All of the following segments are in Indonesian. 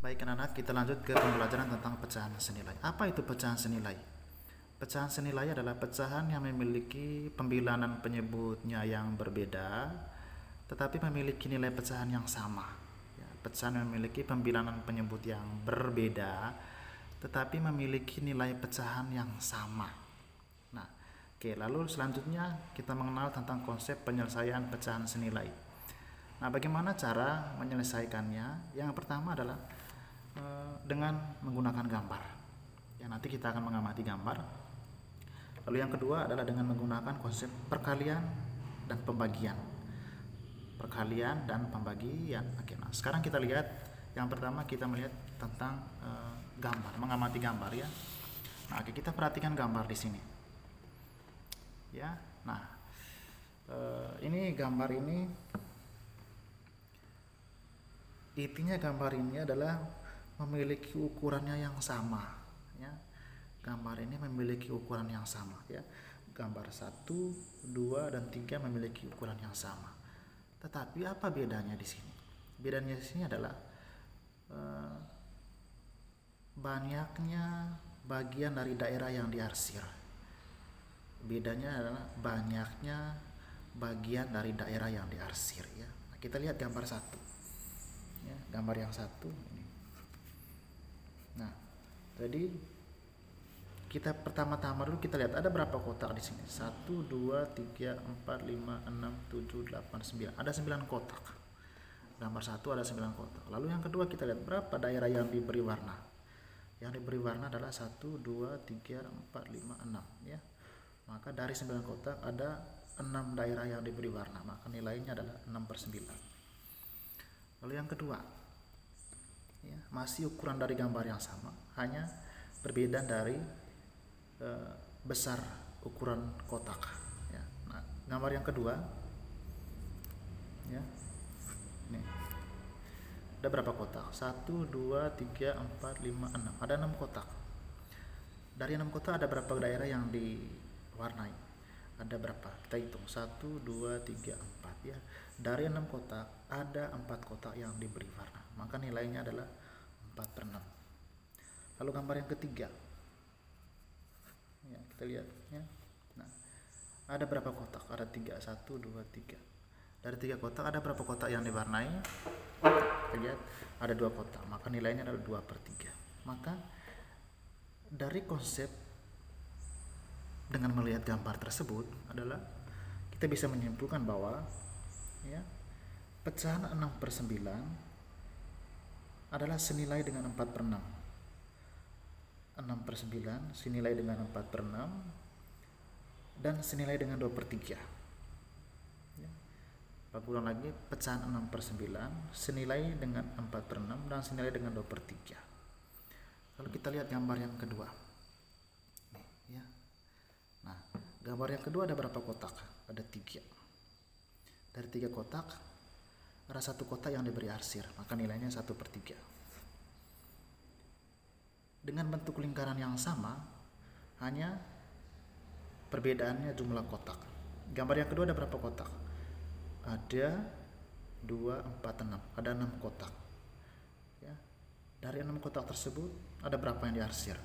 Baik anak-anak, kita lanjut ke pembelajaran tentang pecahan senilai. Apa itu pecahan senilai? Pecahan senilai adalah pecahan yang memiliki pembilangan penyebutnya yang berbeda, tetapi memiliki nilai pecahan yang sama. Ya, pecahan yang memiliki pembilangan penyebut yang berbeda, tetapi memiliki nilai pecahan yang sama. Nah, oke, lalu selanjutnya kita mengenal tentang konsep penyelesaian pecahan senilai. Nah, bagaimana cara menyelesaikannya? Yang pertama adalah dengan menggunakan gambar. Ya, nanti kita akan mengamati gambar. Lalu yang kedua adalah dengan menggunakan konsep perkalian dan pembagian. Perkalian dan pembagian. Oke, nah sekarang kita lihat. Yang pertama kita melihat tentang gambar, mengamati gambar ya. Nah, oke, kita perhatikan gambar di sini. Ya, nah ini gambar ini. Intinya gambar ini adalah memiliki ukurannya yang sama ya. Gambar ini memiliki ukuran yang sama ya. Gambar 1, 2 dan 3 memiliki ukuran yang sama. Tetapi apa bedanya di sini? Bedanya di sini adalah banyaknya bagian dari daerah yang diarsir. Bedanya adalah banyaknya bagian dari daerah yang diarsir ya. Nah, kita lihat gambar 1. Ya, gambar yang 1 ini. Nah, jadi kita pertama-tama dulu kita lihat ada berapa kotak di sini. 1, 2, 3, 4, 5, 6, 7, 8, 9. Ada 9 kotak. Gambar 1 ada 9 kotak. Lalu yang kedua kita lihat berapa daerah yang diberi warna. Yang diberi warna adalah 1, 2, 3, 4, 5, 6 ya. Maka dari 9 kotak ada 6 daerah yang diberi warna. Maka nilainya adalah 6/9. Lalu yang kedua ya, masih ukuran dari gambar yang sama, hanya berbeda dari besar ukuran kotak ya. Nah, gambar yang kedua ya, ini ada berapa kotak? 1, 2, 3, 4, 5, 6. Ada 6 kotak. Dari 6 kotak ada berapa daerah yang diwarnai? Ada berapa? Kita hitung. 1, 2, 3, 4 ya. Dari 6 kotak ada 4 kotak yang diberi warna. Maka nilainya adalah 4/6. Lalu gambar yang ketiga. Ya, kita lihat ya. Nah, ada berapa kotak? Ada 3. 1, 2, 3. Dari 3 kotak ada berapa kotak yang diwarnai? Kita lihat ada 2 kotak. Maka nilainya adalah 2/3. Maka dari konsep dengan melihat gambar tersebut adalah kita bisa menyimpulkan bahwa ya, pecahan 6/9 adalah senilai dengan 4/6. 6/9 senilai dengan 4/6 dan senilai dengan 2/3 ya. Ulang lagi, pecahan 6/9 senilai dengan 4/6 dan senilai dengan 2/3. Lalu kita lihat gambar yang kedua nih, ya. Nah, gambar yang kedua ada berapa kotak? Ada 3. Dari 3 kotak ada 1 kotak yang diberi arsir, maka nilainya 1/3. Dengan bentuk lingkaran yang sama, hanya perbedaannya jumlah kotak. Gambar yang kedua ada berapa kotak? Ada 2, 4, 6. Ada 6 kotak ya. Dari 6 kotak tersebut ada berapa yang diarsir?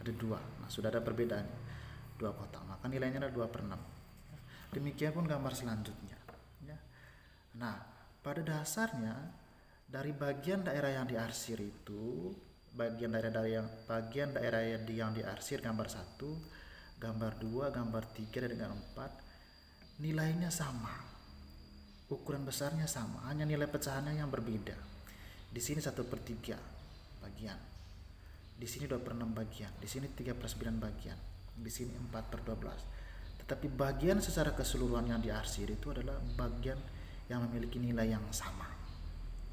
Ada 2. Nah, sudah ada perbedaannya, 2 kotak, maka nilainya adalah 2/6. Demikian pun gambar selanjutnya ya. Nah, pada dasarnya dari bagian daerah yang diarsir itu, bagian daerah yang diarsir gambar 1, gambar 2, gambar 3 dan gambar 4 nilainya sama. Ukuran besarnya sama, hanya nilai pecahannya yang berbeda. Di sini 1/3 bagian. Di sini 2/6 bagian, di sini 3/9 bagian, di sini 4/12. Tetapi bagian secara keseluruhan yang diarsir itu adalah bagian yang memiliki nilai yang sama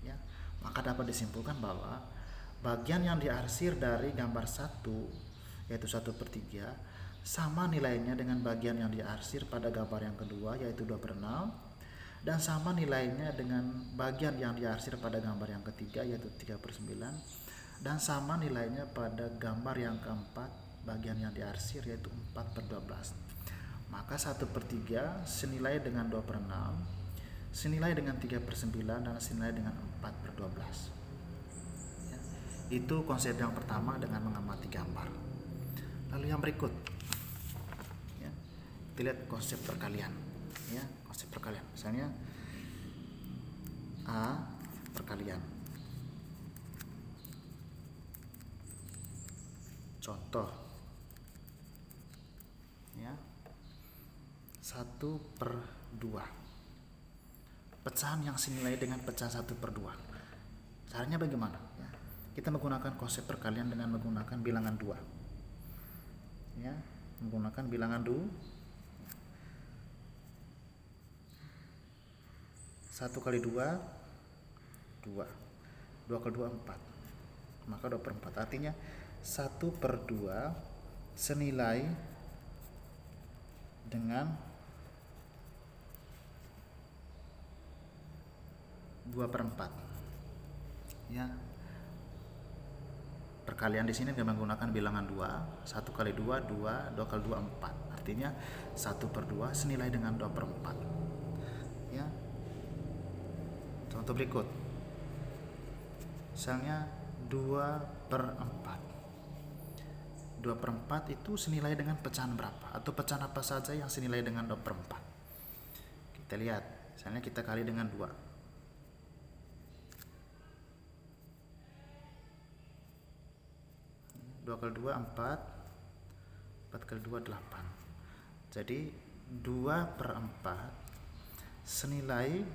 ya. Maka dapat disimpulkan bahwa bagian yang diarsir dari gambar 1 yaitu 1/3 sama nilainya dengan bagian yang diarsir pada gambar yang kedua yaitu 2/6 dan sama nilainya dengan bagian yang diarsir pada gambar yang ketiga yaitu 3/9 dan sama nilainya pada gambar yang keempat bagian yang diarsir yaitu 4/12. Maka 1/3 senilai dengan 2/6, senilai dengan 3/9 dan senilai dengan 4/12. Itu konsep yang pertama dengan mengamati gambar. Lalu yang berikut, ya, kita lihat konsep perkalian. Ya, konsep perkalian. Misalnya A perkalian. Contoh, ya, 1/2. Pecahan yang senilai dengan pecahan 1/2. Caranya bagaimana? Ya, kita menggunakan konsep perkalian dengan menggunakan bilangan 2. Ya, menggunakan bilangan 2. 1 kali 2, 2. 2 kali 2, 4. Maka 2/4. Artinya 1/2 senilai dengan 2/4. Ya. Perkalian di sini dengan menggunakan bilangan 2. 1 kali 2, 2. 2 kali 2, 4. Artinya 1/2 senilai dengan 2/4. Ya. Contoh berikut. Misalnya 2/4. 2/4 itu senilai dengan pecahan berapa? Atau pecahan apa saja yang senilai dengan 2/4? Kita lihat. Misalnya kita kali dengan 2. 2 kali 2, 4. 4 kali 2, 8. Jadi 2/4 senilai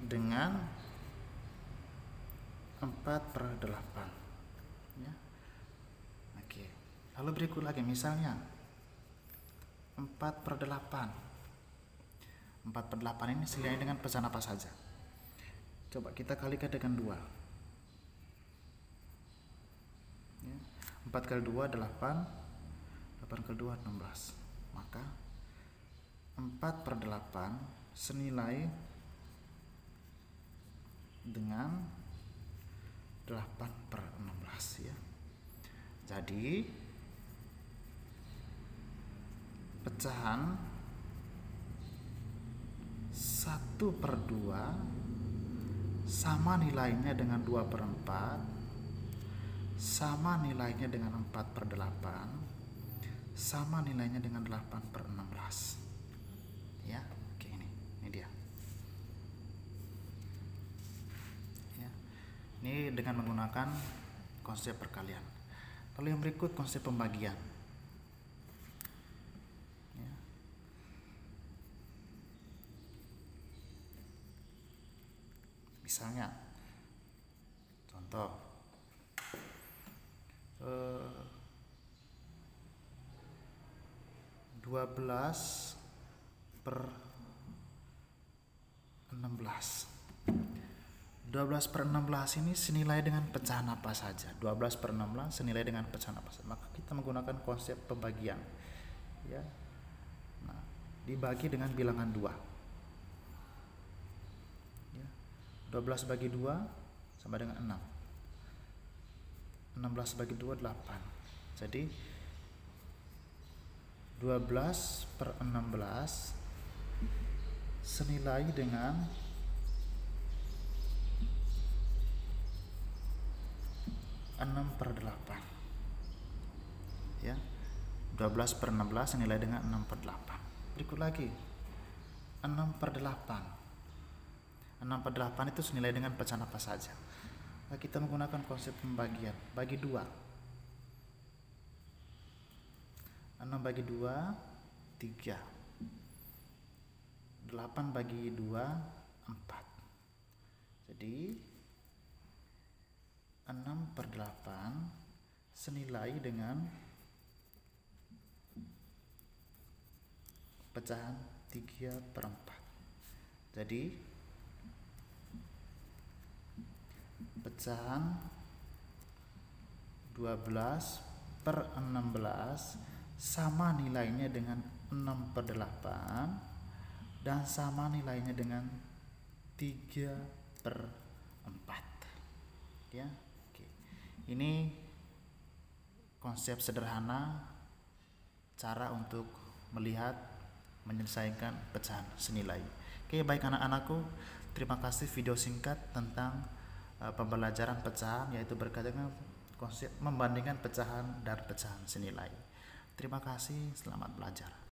dengan 4/8. Ya. Oke. Lalu berikut lagi, misalnya 4/8. 4/8 ini senilai dengan pecahan apa saja? Coba kita kalikan dengan 2. Ya. 4 kali 2, 8. 8 kali 2, 16. Maka 4/8 senilai dengan 8/16, ya. Jadi pecahan 1/2 sama nilainya dengan 2/4, sama nilainya dengan 4/8, sama nilainya dengan 8/16. Ya, oke, ini dia. Ya. Ini dengan menggunakan konsep perkalian. Lalu yang berikut konsep pembagian. Ya. Misalnya, contoh 12/16. 12/16 ini senilai dengan pecahan apa saja? 12/16 senilai dengan pecahan apa saja? Maka kita menggunakan konsep pembagian. Ya. Nah, dibagi dengan bilangan 2. Ya. 12 bagi 2 sama dengan 6. 16 bagi 2, 8. Jadi 12/16 senilai dengan 6/8. Ya. 12/16 senilai dengan 6/8. Berikut lagi. 6/8. 6/8 itu senilai dengan pecahan apa saja? Nah, kita menggunakan konsep pembagian. Bagi 2. 6 bagi 2, 3. 8 bagi 2, 4. Jadi 6/8 senilai dengan pecahan 3/4. Jadi pecahan 12/16 sama nilainya dengan 6/8 dan sama nilainya dengan 3/4. Ya, oke. Ini konsep sederhana cara untuk melihat menyelesaikan pecahan senilai. Oke, baik anak-anakku, terima kasih video singkat tentang pembelajaran pecahan, yaitu berkaitan dengan konsep membandingkan pecahan dan pecahan senilai. Terima kasih, selamat belajar.